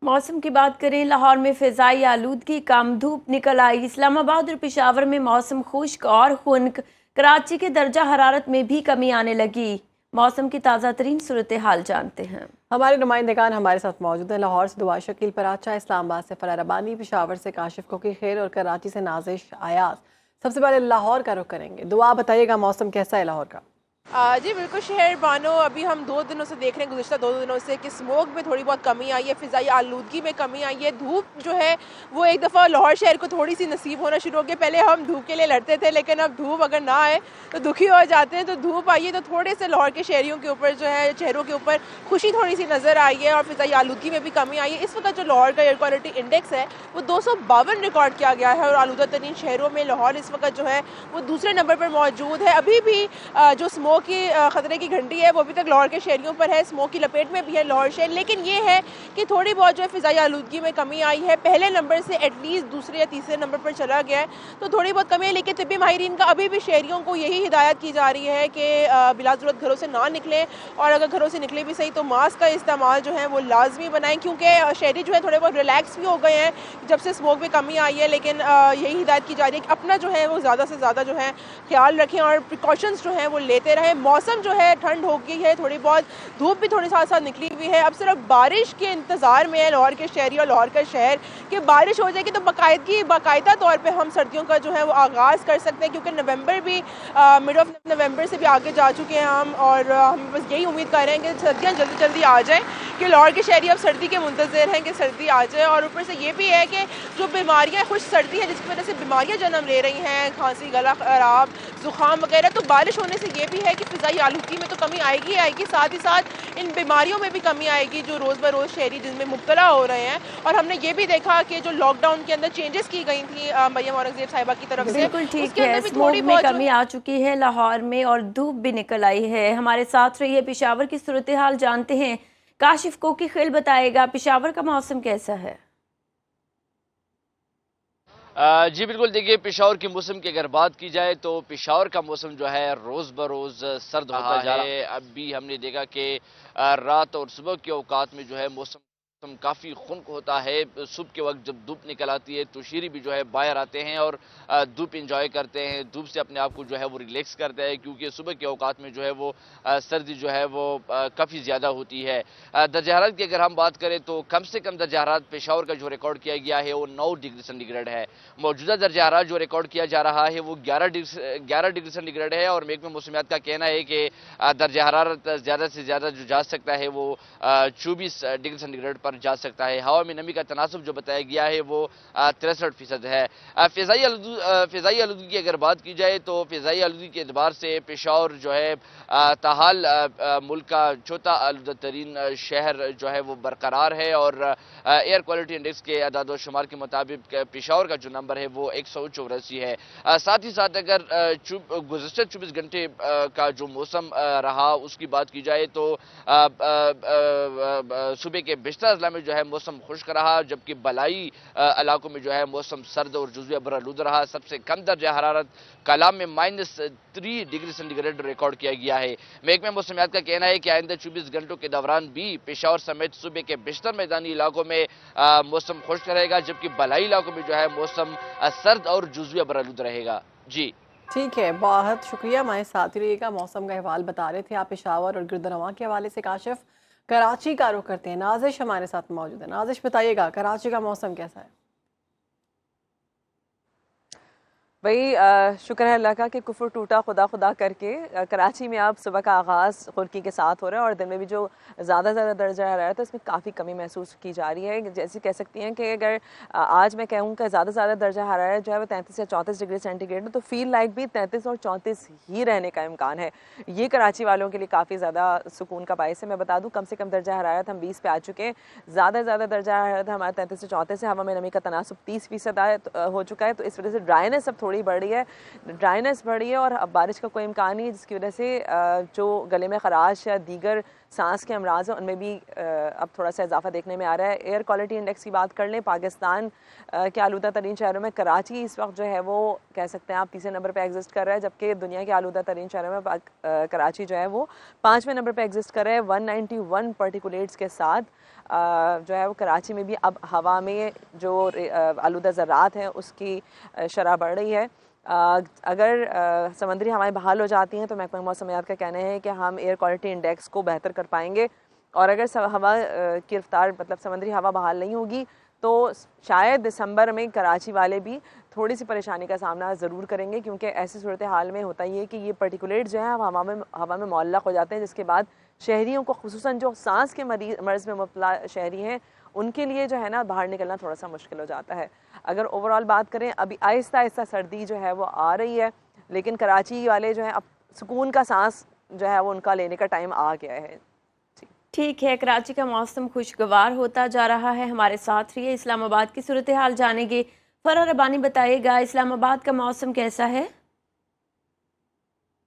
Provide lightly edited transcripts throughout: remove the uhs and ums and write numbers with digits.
मौसम की बात करें, लाहौर में फ़िज़ाई आलूदगी कम, धूप निकल आई। इस्लामाबाद और पेशावर में मौसम खुश्क और खुनक। कराची के दर्जा हरारत में भी कमी आने लगी। मौसम की ताज़ा तरीन सूरत हाल जानते हैं। हमारे नुमाइंदगान हमारे साथ मौजूद हैं। लाहौर से दुआ शकील पराचा, इस्लामाबाद से फरार रबानी, पेशावर से काशिफ कोकी खैर और कराची से नाजिश आयाज। सबसे पहले लाहौर का रुख करेंगे। दुआ बताइएगा, मौसम कैसा है लाहौर का? जी बिल्कुल शहर बानो, अभी हम 2 दिनों से देख रहे हैं, गुज़िश्ता 2 दिनों से कि स्मोक में थोड़ी बहुत कमी आई है, फ़िज़ाई आलूदगी में कमी आई है। धूप जो है वो एक दफ़ा लाहौर शहर को थोड़ी सी नसीब होना शुरू हो गया। पहले हम धूप के लिए लड़ते थे, लेकिन अब धूप अगर ना आए तो दुखी हो जाते हैं। तो धूप आई है तो थोड़े से लाहौर के शहरियों के ऊपर जो है, चेहरों के ऊपर खुशी थोड़ी सी नज़र आई है और फ़िज़ाई आलूदगी में भी कमी आई है। इस वक्त जो लाहौर का एयर क्वालिटी इंडेक्स है वो 252 रिकॉर्ड किया गया है और आलूदा तरीन शहरों में लाहौर इस वक्त जो है वो दूसरे नंबर पर मौजूद है। अभी भी जो स्मोक की ख़तरे की घंटी है वो अभी तक लाहौर के शहरियों पर है, स्मोक की लपेट में भी है लाहौर शहर। लेकिन ये है कि थोड़ी बहुत जो है फ़िज़ाई आलूदगी में कमी आई है, पहले नंबर से एटलीस्ट दूसरे या तीसरे नंबर पर चला गया है, तो थोड़ी बहुत कमी है। लेकिन तिब्बी माहिरीन का अभी भी शहरियों को यही हिदायत की जा रही है कि बिला ज़रूरत घरों से ना निकलें, और अगर घरों से निकले भी सही तो मास्क का इस्तेमाल जो है वो लाजमी बनाएं, क्योंकि शहरी जो है थोड़े बहुत रिलैक्स भी हो गए हैं जब से स्मोक में कमी आई है। लेकिन यही हिदायत की जा रही है कि अपना जो है वो ज़्यादा से ज़्यादा जो है ख्याल रखें और प्रिकॉशंस जो हैं वो लेते रहें। मौसम जो है ठंड हो गई है, थोड़ी बहुत धूप भी थोड़ी साथ साथ निकली हुई है। अब सिर्फ बारिश के इंतज़ार में है लाहौर के शहरी और लाहौर का शहर कि बारिश हो जाएगी तो बाकायदा तौर पे हम सर्दियों का जो है वो आगाज़ कर सकते हैं, क्योंकि नवंबर भी मिड ऑफ नवंबर से भी आगे जा चुके हैं हम, और हम बस यही उम्मीद कर रहे हैं कि सर्दियाँ जल्दी जल्दी आ जाएँ, कि लाहौर के शहरी अब सर्दी के मुंतज़िर हैं कि सर्दी आ जाए। और ऊपर से ये भी है कि जो बीमारियाँ खुश सर्दी है जिसकी वजह से बीमारियाँ जन्म ले रही हैं, खांसी, गला खराब, ज़ुकाम वगैरह, तो बारिश होने से ये भी है कि फ़िज़ाई आलूदगी में तो कमी आएगी आएगी, साथ ही साथ इन बीमारियों में भी कमी आएगी जो रोज़ ब रोज़ शहरी जिनमें मुब्तला हो रहे हैं। और हमने ये भी देखा कि जो लॉकडाउन के अंदर चेंजेस की गई थी मरियम औरंगज़ेब साहिबा की तरफ से, बिल्कुल ठीक उसके है। अंदर भी स्मोक थोड़ी में बहुत कमी आ चुकी है लाहौर में और धूप भी निकल आई है। हमारे साथ रहिए, पेशावर की सूरत हाल जानते हैं। काशिफ कोकी खैल बताएगा, पेशावर का मौसम कैसा है? जी बिल्कुल, देखिए पेशावर के मौसम की अगर बात की जाए तो पेशावर का मौसम जो है रोज़ बरोज़ सर्द होता जा रहा है। अब भी हमने देखा कि रात और सुबह के औकात में जो है मौसम काफ़ी खुनक होता है। सुबह के वक्त जब धूप निकल आती है तो शीरी भी जो है बाहर आते हैं और धूप इंजॉय करते हैं, धूप से अपने आप को जो है वो रिलैक्स करते हैं, क्योंकि सुबह के औकात में जो है वो सर्दी जो है वो काफ़ी ज़्यादा होती है। दर्जा हरारत की अगर हम बात करें तो कम से कम दर्जा हरारत पेशावर का जो रिकॉर्ड किया गया है वो 9 डिग्री सेंटीग्रेड है। मौजूदा दर्जा हरारत जो रिकॉर्ड किया जा रहा है वो 11 डिग्री सेंटीग्रेड है, और महकमा मौसमियात का कहना है कि दर्जा हरारत ज़्यादा से ज़्यादा जो जा सकता है वो 24 डिग्री सेंटीग्रेड पर जा सकता है। हवा में नमी का तनासब जो बताया गया है वो 63% है। फ़िज़ाई आलूदगी की अगर बात की जाए तो फ़िज़ाई आलूदगी के एतबार से पेशावर जो है ताहाल मुल्क का चौथा आलूदा तरीन शहर जो है वो बरकरार है, और एयर क्वालिटी इंडेक्स के अदाद व शुमार के मुताबिक पेशावर का जो नंबर है वो 184 है। साथ ही साथ अगर गुज़श्ता 24 घंटे का जो मौसम रहा उसकी बात की जाए तो सूबे के बेशतर अजला में जो है मौसम खुश्क रहा, जबकि बलाई इलाकों में जो है मौसम सर्द और जुज़वी बरालूद रहा। सबसे कम दर्जा हरारत कलाम में -3 डिग्री सेंटीग्रेड रिकॉर्ड किया गया है। महकमा मौसमियात का कहना है कि आइंदा 24 घंटों के दौरान भी पेशावर समेत सूबे के बेशतर मैदानी इलाकों में मौसम खुश्क रहेगा, जबकि बलाई इलाकों में जो है मौसम सर्द और जुज़वी बरालूद रहेगा। जी ठीक है, बहुत शुक्रिया, हमारे साथ ही रहिएगा। मौसम का अहवाल बता रहे थे आप पेशावर और गिरदनवा के हवाले से। काशिफ, कराची का रुख करते हैं। नाजिश हमारे साथ मौजूद है। नाजिश बताइएगा, कराची का मौसम कैसा है? भाई शुक्र है अल्लाह का कि कुफर टूटा खुदा खुदा करके कराची में अब सुबह का आगाज़ खुरकी के साथ हो रहा है, और दिन में भी जो ज़्यादा दर्जा रहता है उसमें काफ़ी कमी महसूस की जा रही है। जैसे कह सकती हैं कि अगर आज मैं कहूँ कि ज़्यादा दर्जा हरारत जो है वो 33 या 34 डिग्री सेंटीग्रेड है, तो फील लाइक भी 33 और 34 ही रहने का इम्कान है। ये कराची वालों के लिए काफ़ी ज़्यादा सुकून का बायस है। मैं बता दूँ, कम से कम दर्जा हरारत हम 20 पे आ चुके हैं, ज़्यादा दर्जा हरारत हमारा 33 से 34 है। हवा में नमी का तनासब 30% हो चुका है, तो इस वजह से ड्राइनेस अब थोड़ी बढ़ी है, ड्राइनेस बढ़ी है, और अब बारिश का कोई इम्कान नहीं है, जिसकी वजह से जो गले में खराश या दीगर सांस के अमराज हैं उनमें भी अब थोड़ा सा इजाफा देखने में आ रहा है। एयर क्वालिटी इंडेक्स की बात कर लें, पाकिस्तान के आलूदा तरीन शहरों में कराची इस वक्त जो है वो कह सकते हैं आप तीसरे नंबर पे एग्जिस्ट कर रहा है, जबकि दुनिया के आलूदा तरीन शहरों में कराची जो है वो 5वें नंबर पे एग्जिस्ट कर रहा है 191 पार्टिकुलेट्स के साथ। जो है वो कराची में भी अब हवा में जो आलूदा ज़रात हैं उसकी शरह बढ़ रही है। अगर समंदरी हवाएं बहाल हो जाती हैं तो महकमा मौसमियात का कहना है कि हम एयर क्वालिटी इंडेक्स को बेहतर कर पाएंगे, और अगर हवा की रफ्तार मतलब समंदरी हवा बहाल नहीं होगी तो शायद दिसंबर में कराची वाले भी थोड़ी सी परेशानी का सामना ज़रूर करेंगे, क्योंकि ऐसी सूरत हाल में होता ही है कि ये पर्टिकुलेट जो है हवा में मुअल्लक़ हो जाते हैं, जिसके बाद शहरियों को खुसूसन जो सांस के मर्ज़ में मुब्तला शहरी हैं उनके लिए जो है ना बाहर निकलना थोड़ा सा मुश्किल हो जाता है। अगर ओवरऑल बात करें अभी आहिस्ता आहिस्ता सर्दी जो है वो आ रही है, लेकिन कराची वाले जो हैं अब सुकून का सांस जो है वो उनका लेने का टाइम आ गया है। ठीक है, कराची का मौसम खुशगवार होता जा रहा है। हमारे साथ रहिए, इस्लामाबाद की सूरत हाल जानेंगे। फराह रबानी बताइएगा, इस्लामाबाद का मौसम कैसा है?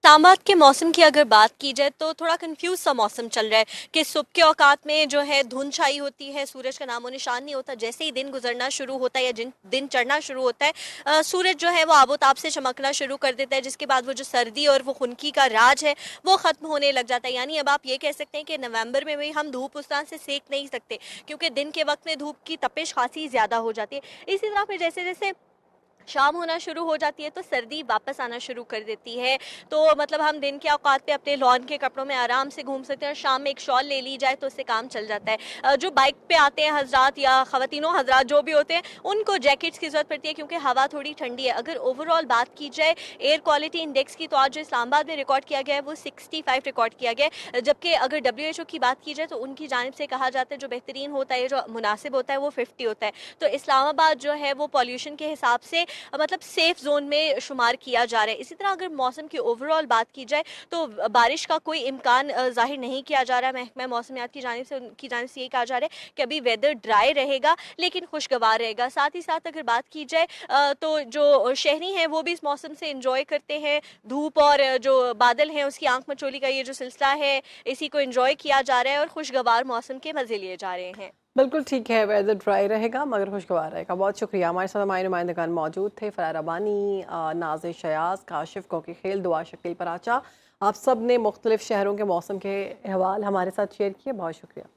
इस्लामाबाद के मौसम की अगर बात की जाए तो थोड़ा कंफ्यूज सा मौसम चल रहा है कि सुबह के औकात में जो है धुंध छाई होती है, सूरज का नामो निशान नहीं होता। जैसे ही दिन गुजरना शुरू होता है या दिन चढ़ना शुरू होता है सूरज जो है वो आबोताब से चमकना शुरू कर देता है, जिसके बाद वो जो सर्दी और वो खुनकी का राज है वो ख़त्म होने लग जाता है। यानी अब आप ये कह सकते हैं कि नवंबर में भी हम धूप उस तरह से सेक नहीं सकते, क्योंकि दिन के वक्त में धूप की तपिश खासी ज़्यादा हो जाती है। इसी तरह फिर जैसे जैसे शाम होना शुरू हो जाती है तो सर्दी वापस आना शुरू कर देती है। तो मतलब हम दिन के औकात पे अपने लॉन के कपड़ों में आराम से घूम सकते हैं, और शाम में एक शॉल ले ली जाए तो उससे काम चल जाता है। जो बाइक पे आते हैं हजरात या ख़वातीनों हजरात जो भी होते हैं उनको जैकेट्स की ज़रूरत पड़ती है, क्योंकि हवा थोड़ी ठंडी है। अगर ओवरऑल बात की जाए एयर क्वालिटी इंडेक्स की, तो आज जो इस्लामाबाद में रिकॉर्ड किया गया है वो 65 रिकॉर्ड किया गया है, जबकि अगर WHO की बात की जाए तो उनकी जानिब से कहा जाता है जो बेहतरीन होता है, जो मुनासिब होता है वो 50 होता है। तो इस्लामाबाद जो है वो पॉल्यूशन के हिसाब से मतलब सेफ जोन में शुमार किया जा रहा है। इसी तरह अगर मौसम की ओवरऑल बात की जाए तो बारिश का कोई इम्कान जाहिर नहीं किया जा रहा है। महकमा मौसमियात की जानिब से यही कहा जा रहा है कि अभी वेदर ड्राई रहेगा लेकिन खुशगवार रहेगा। साथ ही साथ अगर बात की जाए तो जो शहरी हैं वो भी इस मौसम से इंजॉय करते हैं। धूप और जो बादल हैं उसकी आंख मचोली का ये जो सिलसिला है इसी को इंजॉय किया जा रहा है और खुशगवार मौसम के मज़े लिए जा रहे हैं। बिल्कुल ठीक है, वेदर ड्राई रहेगा मगर खुशगवार रहेगा। बहुत शुक्रिया, हमारे साथ हमारे नुमाइंदगान मौजूद थे, फराह रबानी, नाज़िश शयाज, काशिफ कोकी खेल, दुआ शकील पराचा। आप सब ने मुख्तलिफ शहरों के मौसम के अहवाल हमारे साथ शेयर किए, बहुत शुक्रिया।